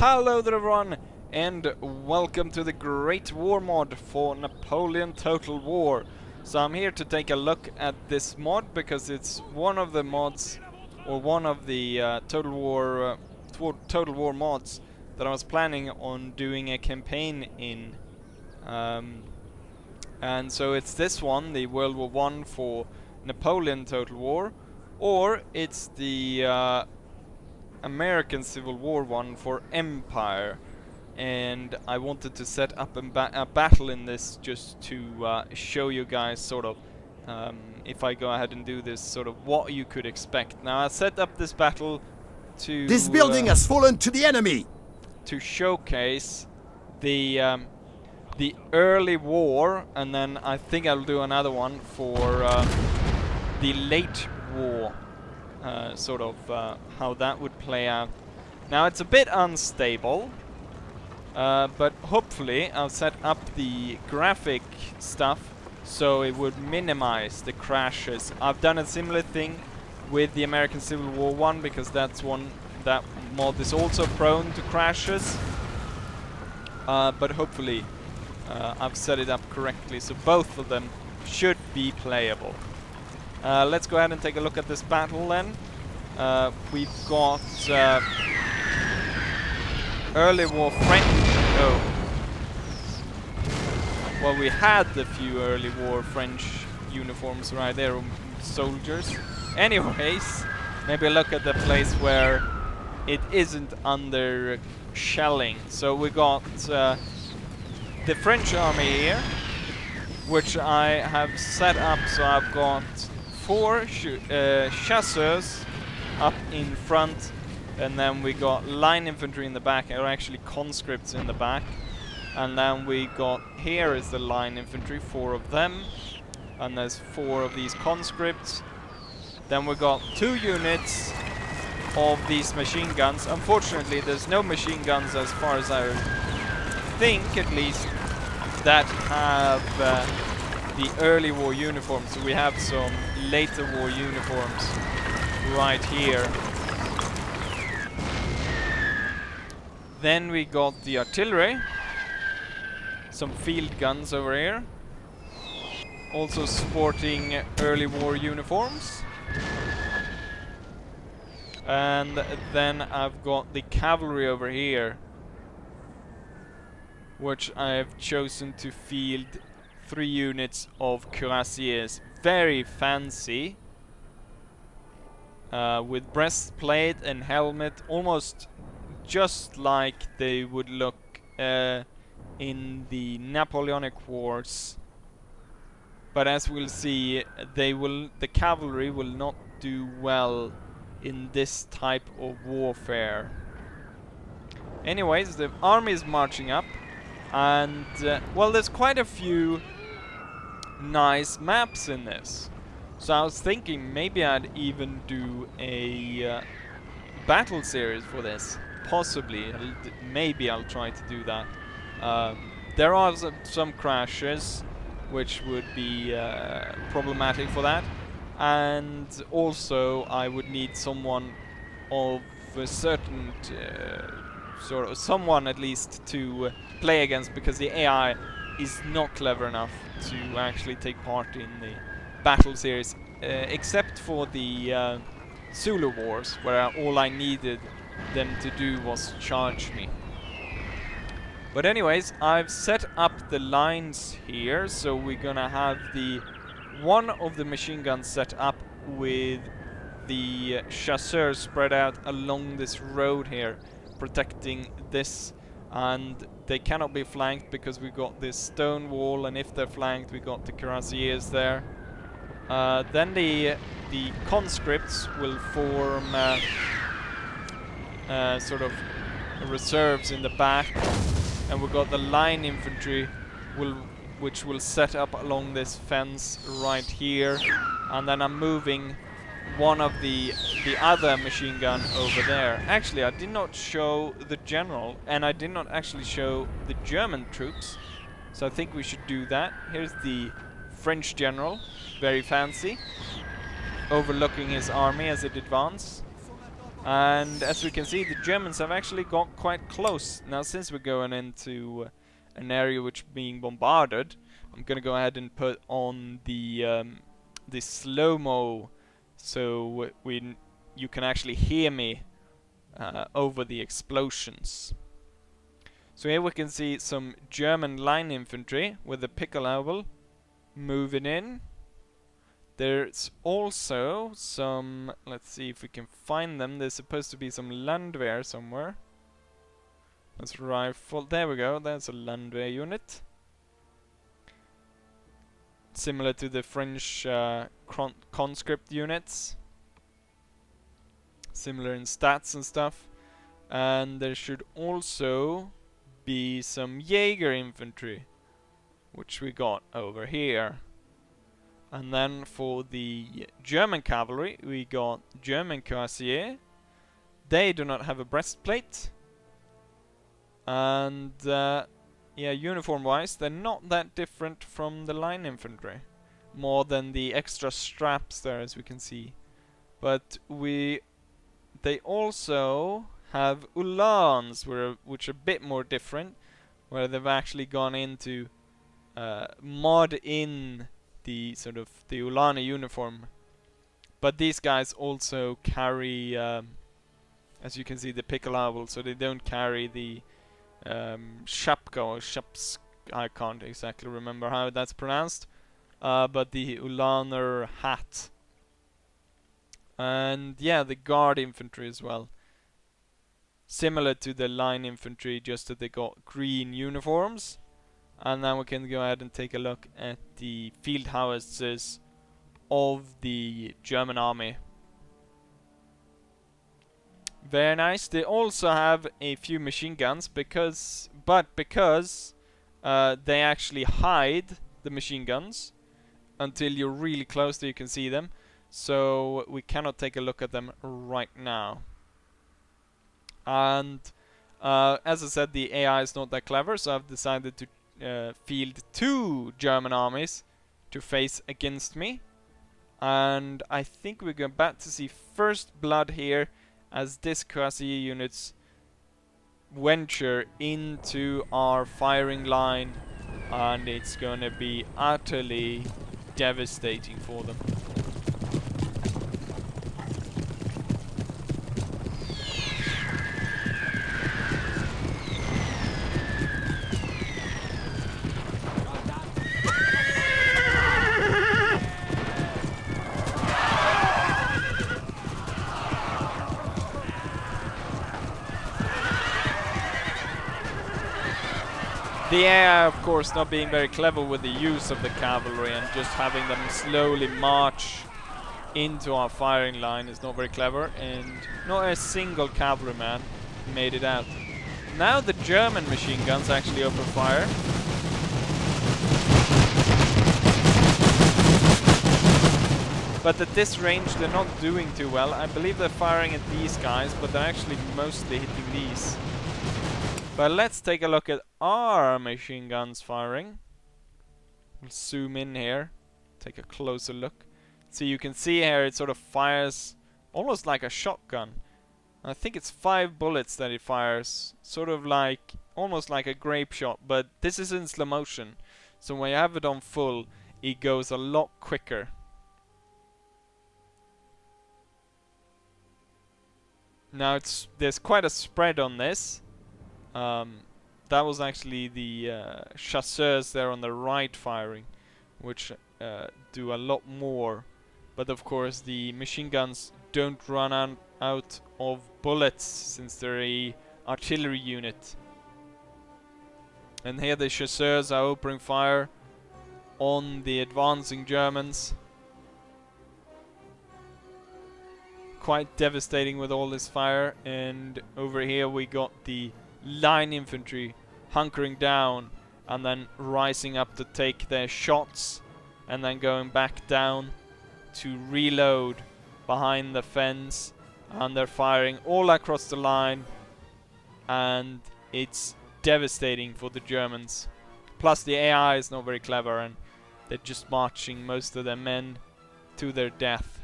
Hello there everyone, and welcome to the Great War mod for Napoleon Total War. So I'm here to take a look at this mod because it's one of the mods, or one of the Total War mods that I was planning on doing a campaign in. And so it's this one, the World War I for Napoleon Total War, or it's the American Civil War one for Empire, and I wanted to set up a battle in this just to show you guys sort of if I go ahead and do this, sort of what you could expect. Now I set up this battle to this building has fallen to the enemy, to showcase the early war, and then I think I'll do another one for the late war. Sort of how that would play out. Now it's a bit unstable, but hopefully I'll set up the graphic stuff so it would minimize the crashes. I've done a similar thing with the American Civil War 1 because that mod is also prone to crashes, but hopefully I've set it up correctly so both of them should be playable. Let's go ahead and take a look at this battle then. We've got early war French. Oh. Well, we had a few early war French uniforms right there, soldiers. Anyways, maybe look at the place where it isn't under shelling. So we got the French army here, which I have set up. So I've got 4 chasseurs up in front, and then we got line infantry in the back, or actually conscripts in the back, and then we got, here is the line infantry, 4 of them, and there's 4 of these conscripts. Then we got 2 units of these machine guns. Unfortunately there's no machine guns, as far as I think at least, that have the early war uniforms. So we have some later war uniforms right here. Then we got the artillery, some field guns over here, also sporting early war uniforms. And then I've got the cavalry over here, which I've chosen to field 3 units of cuirassiers. Very fancy, with breastplate and helmet, almost just like they would look in the Napoleonic Wars. But as we'll see, the cavalry will not do well in this type of warfare. Anyways, the army is marching up, and well, there's quite a few nice maps in this. So I was thinking maybe I'd even do a battle series for this. Possibly, maybe I'll try to do that. There are some crashes which would be problematic for that, and also I would need someone of a certain sort of someone at least to play against, because the AI is not clever enough to actually take part in the battle series, except for the Zulu Wars, where all I needed them to do was charge me. But anyways, I've set up the lines here, so we're gonna have one of the machine guns set up with the chasseurs spread out along this road here, protecting this, and they cannot be flanked because we got this stone wall, and if they're flanked we got the cuirassiers there. Then the conscripts will form sort of reserves in the back, and we've got the line infantry which will set up along this fence right here, and then I'm moving one of the other machine gun over there. Actually, I did not show the general, and I did not actually show the German troops, so I think we should do that. Here's the French general, very fancy, overlooking his army as it advances. And as we can see, the Germans have actually got quite close. Now, since we're going into an area which is being bombarded, I'm gonna go ahead and put on the slow-mo, so you can actually hear me over the explosions. So here we can see some German line infantry with the Pickelhaubel moving in. There's also some, let's see if we can find them. There's supposed to be some Landwehr somewhere. That's rifle. There we go. That's a Landwehr unit. Similar to the French conscript units. Similar in stats and stuff. And there should also be some Jaeger infantry, which we got over here. And then for the German cavalry, we got German cuirassiers. They do not have a breastplate. And yeah, uniform-wise, they're not that different from the line infantry. More than the extra straps there, as we can see. But they also have uhlans, which are a bit more different, where they've actually gone into mod in the sort of the Ulana uniform. But these guys also carry, as you can see, the Pickelhaubel, so they don't carry the Shapka or Shaps. I can't exactly remember how that's pronounced, but the Ulaner hat. And yeah, the guard infantry as well. Similar to the line infantry, just that they got green uniforms. And now we can go ahead and take a look at the field howitzers of the German army. Very nice. They also have a few machine guns because they actually hide the machine guns until you're really close so you can see them. So we cannot take a look at them right now. And as I said, the AI is not that clever, so I've decided to field 2 German armies to face against me. And I think we're about to see first blood here as this cuirassier units venture into our firing line, and it's gonna be utterly devastating for them. The AI, of course, not being very clever with the use of the cavalry and just having them slowly march into our firing line is not very clever, and not a single cavalryman made it out. Now the German machine guns actually open fire. But at this range they're not doing too well. I believe they're firing at these guys, but they're actually mostly hitting these. But let's take a look at our machine guns firing. We'll zoom in here, take a closer look. So you can see here it sort of fires almost like a shotgun. I think it's 5 bullets that it fires, sort of like, almost like a grape shot, but this is in slow motion. So when you have it on full, it goes a lot quicker. Now there's quite a spread on this. That was actually the chasseurs there on the right firing, which do a lot more. But of course the machine guns don't run out of bullets since they're a artillery unit. And here the chasseurs are opening fire on the advancing Germans. Quite devastating with all this fire. And over here we got the line infantry hunkering down and then rising up to take their shots and then going back down to reload behind the fence, and they're firing all across the line, and it's devastating for the Germans. Plus the AI is not very clever and they're just marching most of their men to their death.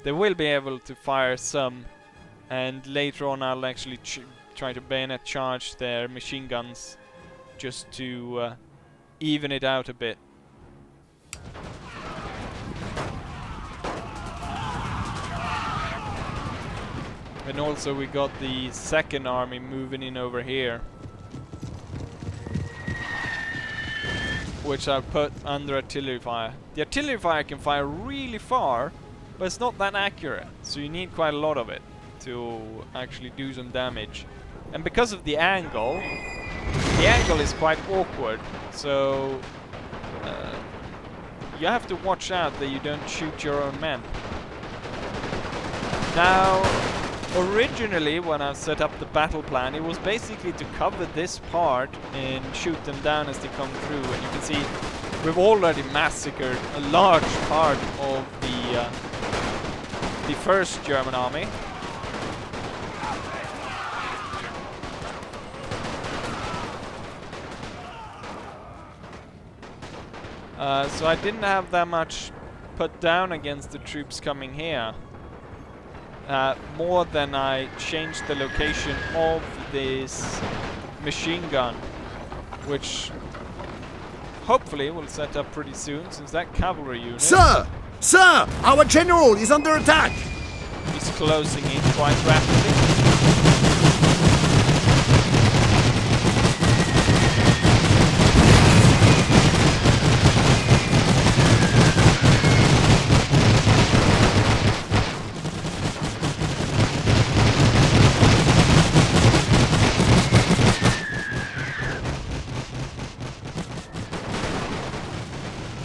they will be able to fire some, and later on I'll actually try to bayonet charge their machine guns just to even it out a bit. And also we got the second army moving in over here, which I've put under artillery fire. The artillery fire can fire really far, but it's not that accurate, so you need quite a lot of it to actually do some damage. And because of the angle is quite awkward, so you have to watch out that you don't shoot your own men. Now, originally when I set up the battle plan, it was basically to cover this part and shoot them down as they come through, and you can see we've already massacred a large part of the first German army. So I didn't have that much put down against the troops coming here. More than I changed the location of this machine gun, which hopefully will set up pretty soon, since that cavalry unit... Sir! Sir! Our general is under attack! He's closing in quite rapidly.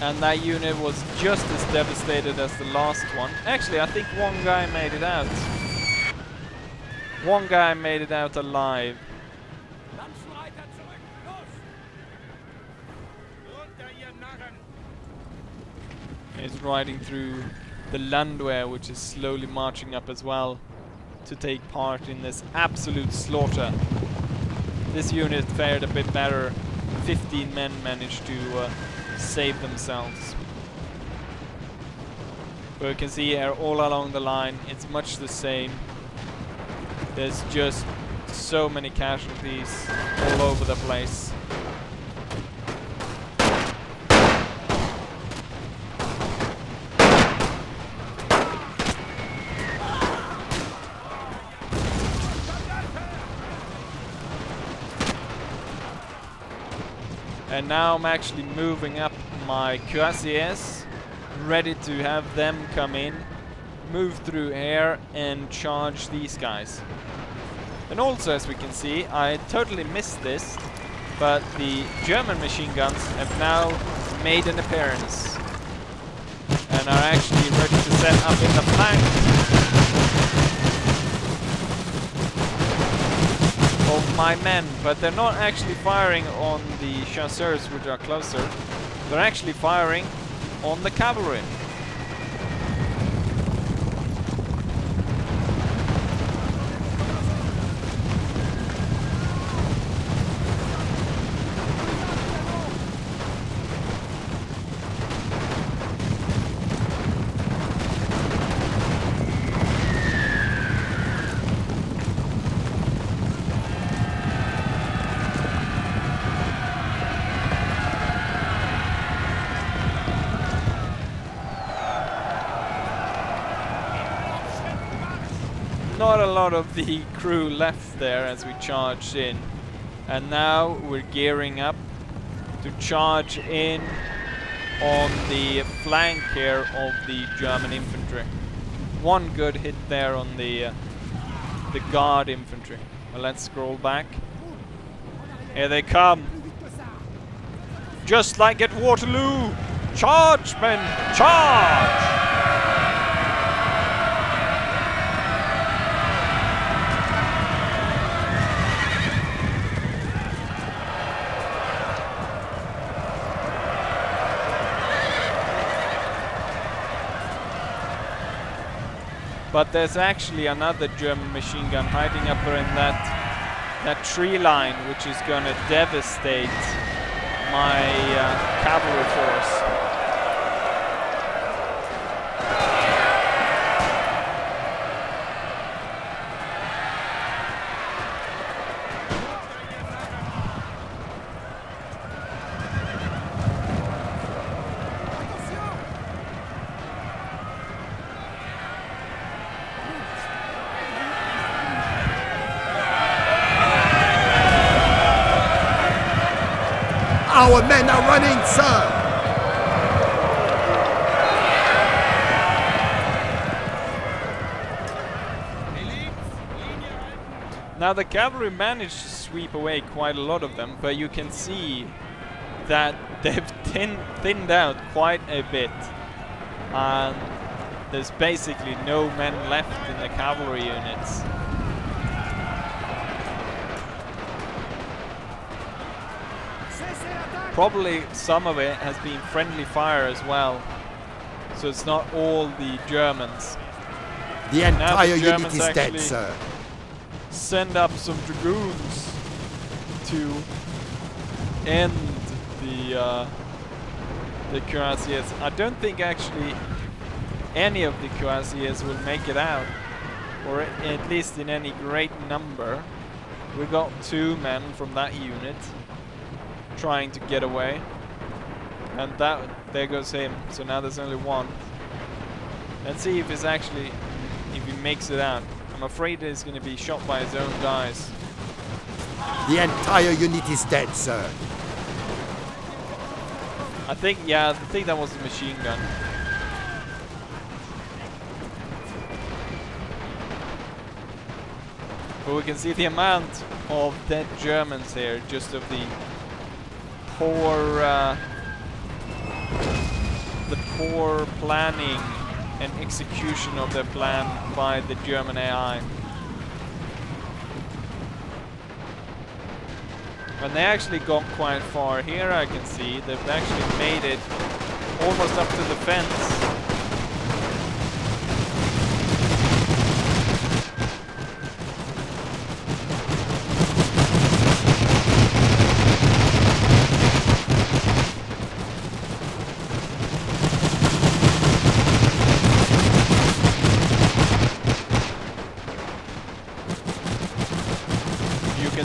And that unit was just as devastated as the last one. Actually, I think one guy made it out. One guy made it out alive. He's riding through the Landwehr, which is slowly marching up as well to take part in this absolute slaughter. This unit fared a bit better. 15 men managed to save themselves. But you can see here all along the line it's much the same. There's just so many casualties all over the place. And now I'm actually moving up my cuirassiers, ready to have them come in, move through here and charge these guys. And also, as we can see, I totally missed this, but the German machine guns have now made an appearance and are actually ready to set up in the flank of my men, but they're not actually firing on the chasseurs, which are closer. They're actually firing on the cavalry. Not a lot of the crew left there as we charged in, and now we're gearing up to charge in on the flank here of the German infantry. One good hit there on the guard infantry. Well, let's scroll back. Here they come, just like at Waterloo. Charge, men, charge! But there's actually another German machine gun hiding up there in that tree line, which is going to devastate my cavalry force. Our men are running, sir! Now the cavalry managed to sweep away quite a lot of them, but you can see that they've thinned out quite a bit. And there's basically no men left in the cavalry units. Probably some of it has been friendly fire as well, so it's not all the Germans. The entire unit Germans is dead, sir. Send up some dragoons to end the cuirassiers. I don't think actually any of the cuirassiers will make it out, or at least in any great number. We got 2 men from that unit trying to get away, and there goes him. So now there's only 1. Let's see if he makes it out. I'm afraid he's going to be shot by his own guys. The entire unit is dead, sir. I think that was a machine gun. But we can see the amount of dead Germans here, just of the poor planning and execution of their plan by the German AI. And they actually got quite far here, I can see. They've actually made it almost up to the fence.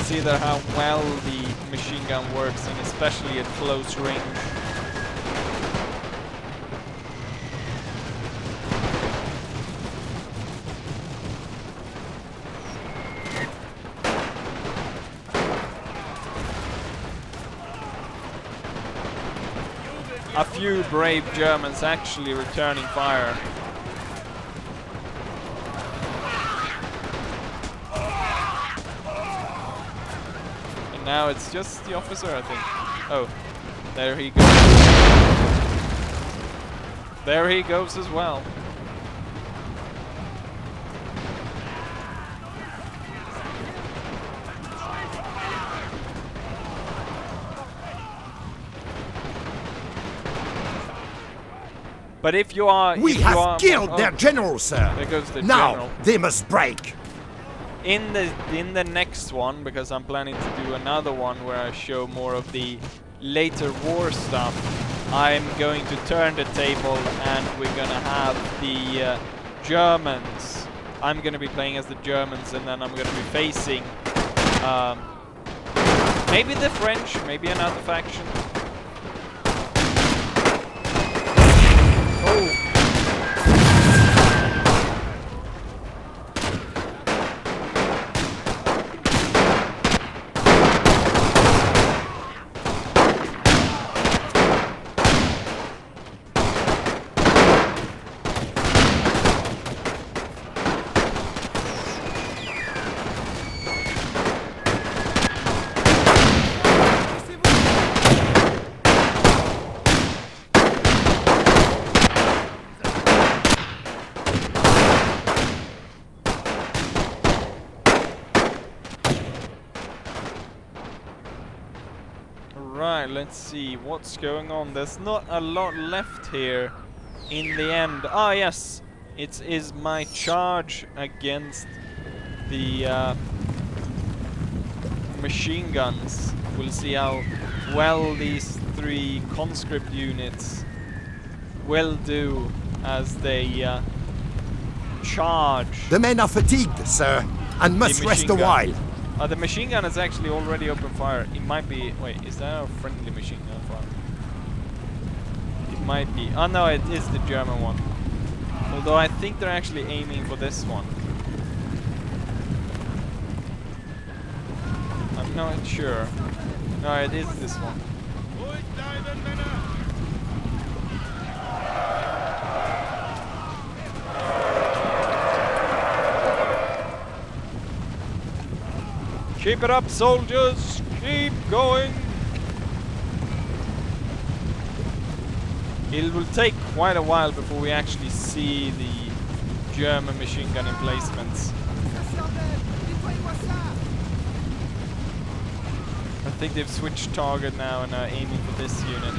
See that how well the machine gun works, and especially at close range. A few brave Germans actually returning fire. Now it's just the officer, I think. Oh, there he goes. There he goes as well. But if you are... We have killed their general, sir! There goes the now, general. They must break! In the next one, because I'm planning to do another one where I show more of the later war stuff, I'm going to turn the table and we're gonna have the Germans. I'm gonna be playing as the Germans, and then I'm gonna be facing maybe the French, maybe another faction. Oh. Right, let's see what's going on. There's not a lot left here in the end. Ah, yes, it is my charge against the machine guns. We'll see how well these 3 conscript units will do as they charge. The men are fatigued, sir, and must rest a while. The machine gun has actually already opened fire. It might be... Wait, is that a friendly machine gun fire? It might be. Oh no, it is the German one. Although I think they're actually aiming for this one. I'm not sure. No, it is this one. Keep it up, soldiers! Keep going! It will take quite a while before we actually see the German machine gun emplacements. I think they've switched target now and are aiming for this unit.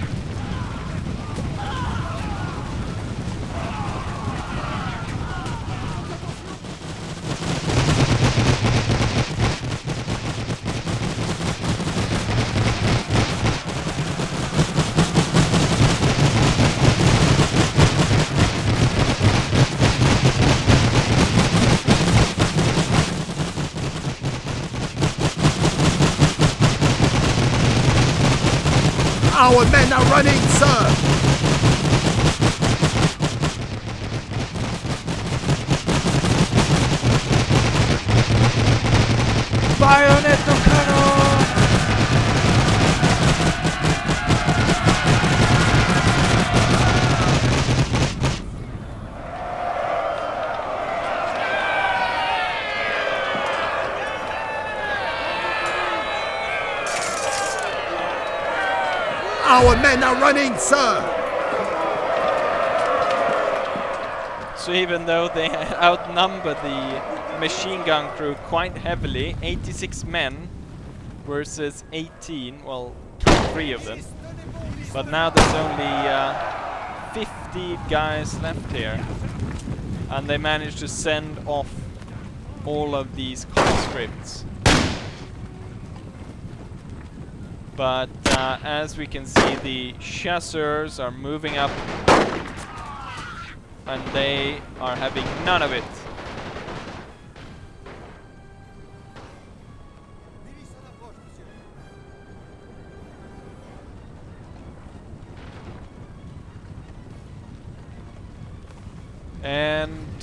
Our men are running, sir! Bayonet cannon! Our men are running, sir! So even though they outnumber the machine gun crew quite heavily, 86 men versus 18, well, 3 of them. But now there's only 50 guys left here. And they managed to send off all of these conscripts. But as we can see, the chasseurs are moving up and they are having none of it. And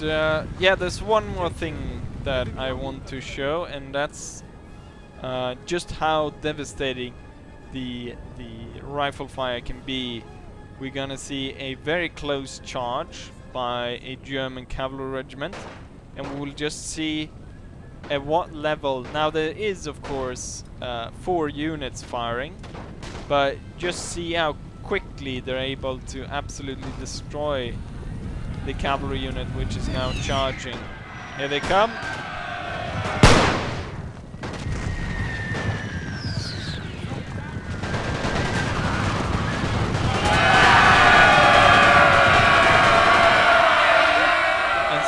yeah, there's one more thing that I want to show, and that's just how devastating the rifle fire can be. We're gonna see a very close charge by a German cavalry regiment, and we'll just see at what level. Now there is of course 4 units firing, but just see how quickly they're able to absolutely destroy the cavalry unit which is now charging. Here they come.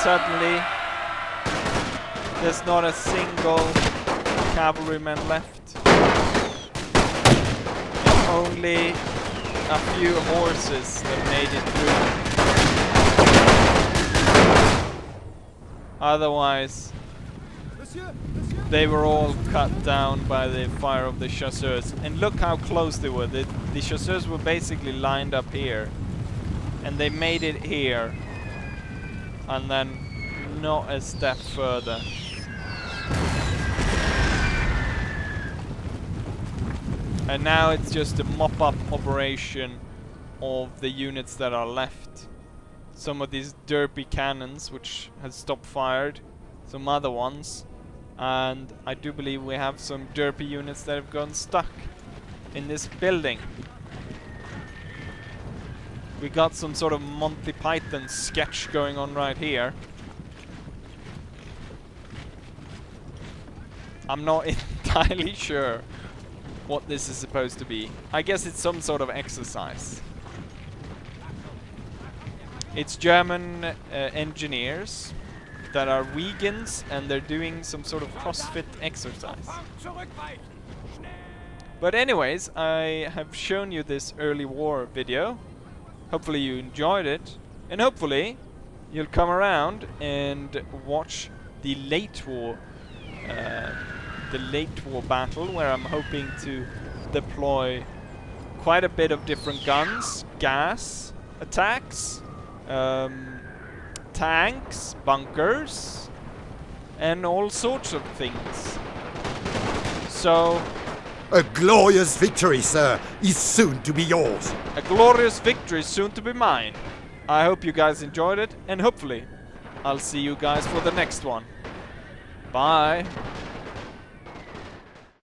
Suddenly, there's not a single cavalryman left. And only a few horses that made it through. Otherwise, they were all cut down by the fire of the chasseurs. And look how close they were. The chasseurs were basically lined up here. And they made it here. And then not a step further. And now it's just a mop-up operation of the units that are left. Some of these derpy cannons which has stopped fired, some other ones, and I do believe we have some derpy units that have gone stuck in this building. We got some sort of Monty Python sketch going on right here. I'm not entirely sure what this is supposed to be. I guess it's some sort of exercise. It's German engineers that are vegans and they're doing some sort of CrossFit exercise. But anyways, I have shown you this early war video. Hopefully you enjoyed it, and hopefully you'll come around and watch the late war battle, where I'm hoping to deploy quite a bit of different guns, gas attacks, tanks, bunkers, and all sorts of things. So A glorious victory, sir, is soon to be yours. A glorious victory soon to be mine. I hope you guys enjoyed it, and hopefully I'll see you guys for the next one. Bye.